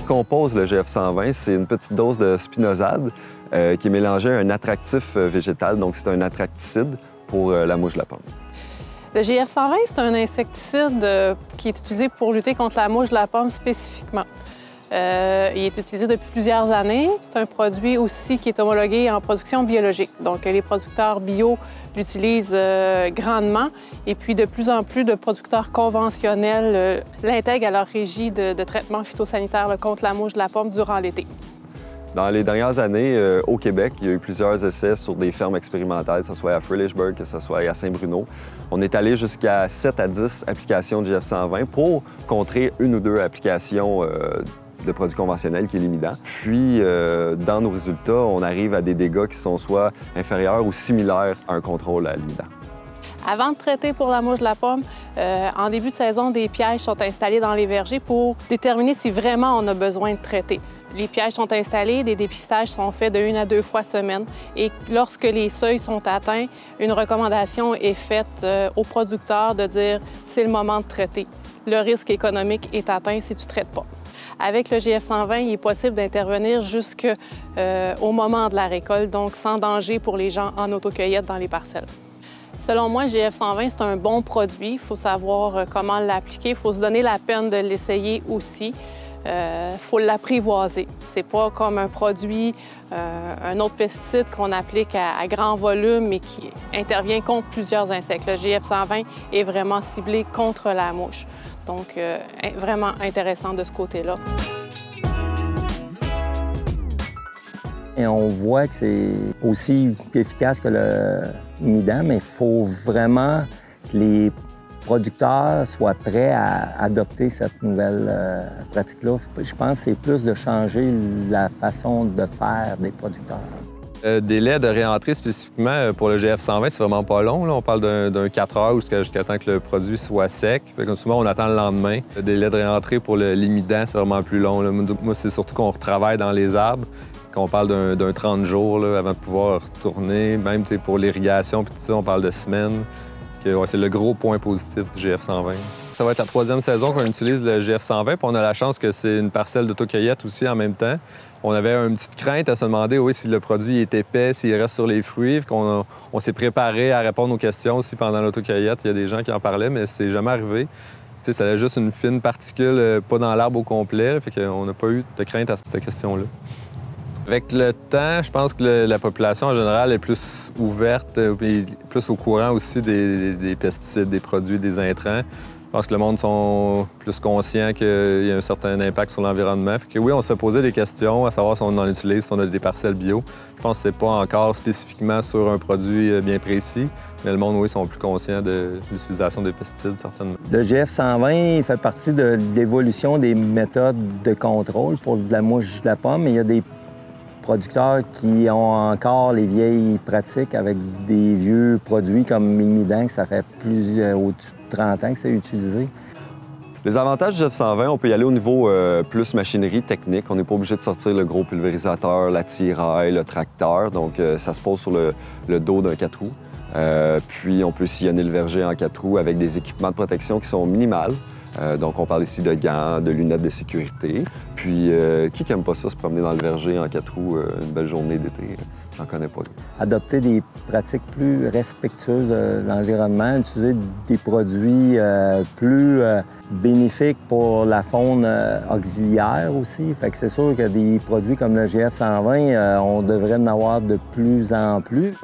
Compose le GF120, c'est une petite dose de spinosade qui est mélangée à un attractif végétal, donc c'est un attracticide pour la mouche de la pomme. Le GF120, c'est un insecticide qui est utilisé pour lutter contre la mouche de la pomme spécifiquement. Il est utilisé depuis plusieurs années. C'est un produit aussi qui est homologué en production biologique. Donc, les producteurs bio l'utilisent grandement. Et puis, de plus en plus de producteurs conventionnels l'intègrent à leur régie de traitement phytosanitaire contre la mouche de la pomme durant l'été. Dans les dernières années, au Québec, il y a eu plusieurs essais sur des fermes expérimentales, que ce soit à Fredericksburg, que ce soit à Saint-Bruno. On est allé jusqu'à 7 à 10 applications de GF120 pour contrer une ou deux applications de produits conventionnels qui est limitant. Puis, dans nos résultats, on arrive à des dégâts qui sont soit inférieurs ou similaires à un contrôle à limitant. Avant de traiter pour la mouche de la pomme, en début de saison, des pièges sont installés dans les vergers pour déterminer si vraiment on a besoin de traiter. Les pièges sont installés, des dépistages sont faits de 1 à 2 fois semaine. Et lorsque les seuils sont atteints, une recommandation est faite aux producteurs de dire c'est le moment de traiter. Le risque économique est atteint si tu ne traites pas. Avec le GF120, il est possible d'intervenir jusqu'au moment de la récolte, donc sans danger pour les gens en autocueillette dans les parcelles. Selon moi, le GF120, c'est un bon produit. Il faut savoir comment l'appliquer. Il faut se donner la peine de l'essayer aussi. Il faut l'apprivoiser. C'est pas comme un produit, un autre pesticide qu'on applique à grand volume et qui intervient contre plusieurs insectes. Le GF120 est vraiment ciblé contre la mouche. Donc, vraiment intéressant de ce côté-là. Et on voit que c'est aussi efficace que le imidant, mais il faut vraiment que les producteurs soient prêts à adopter cette nouvelle pratique-là. Je pense que c'est plus de changer la façon de faire des producteurs. Le délai de réentrée spécifiquement pour le GF120, c'est vraiment pas long. Là. On parle d'un 4 heures jusqu'à temps que le produit soit sec. Comme souvent, on attend le lendemain. Le délai de réentrée pour l'imidant, c'est vraiment plus long. Là. Moi, c'est surtout qu'on retravaille dans les arbres, qu'on parle d'un 30 jours là, avant de pouvoir retourner. Même pour l'irrigation, puis tout ça, on parle de semaines. Ouais, c'est le gros point positif du GF120. Ça va être la 3e saison qu'on utilise le GF120, puis on a la chance que c'est une parcelle d'autocueillette aussi en même temps. On avait une petite crainte à se demander si le produit est épais, s'il reste sur les fruits. On s'est préparé à répondre aux questions aussi pendant l'autocueillette. Il y a des gens qui en parlaient, mais c'est jamais arrivé. T'sais, ça avait juste une fine particule, pas dans l'arbre au complet, fait qu'on n'a pas eu de crainte à cette question-là. Avec le temps, je pense que la population en général est plus ouverte et plus au courant aussi des pesticides, des produits, des intrants. Je pense que le monde sont plus conscients qu'il y a un certain impact sur l'environnement. Fait que oui, on se posait des questions à savoir si on en utilise, si on a des parcelles bio. Je pense que c'est pas encore spécifiquement sur un produit bien précis, mais le monde, oui, sont plus conscients de l'utilisation des pesticides, certainement. Le GF120 fait partie de l'évolution des méthodes de contrôle pour la mouche de la pomme, mais il y a des producteurs qui ont encore les vieilles pratiques avec des vieux produits comme imidant, que ça fait au-dessus de 30 ans que c'est utilisé. Les avantages du GF120, on peut y aller au niveau plus machinerie technique. On n'est pas obligé de sortir le gros pulvérisateur, la tiraille, le tracteur. Donc, ça se pose sur le dos d'un 4 roues. Puis, on peut sillonner le verger en 4 roues avec des équipements de protection qui sont minimales. Donc, on parle ici de gants, de lunettes de sécurité. Puis, qui n'aime pas ça, se promener dans le verger en 4 roues une belle journée d'été? J'en connais pas. Adopter des pratiques plus respectueuses de l'environnement, utiliser des produits plus bénéfiques pour la faune auxiliaire aussi. Fait que c'est sûr que des produits comme le GF 120, on devrait en avoir de plus en plus.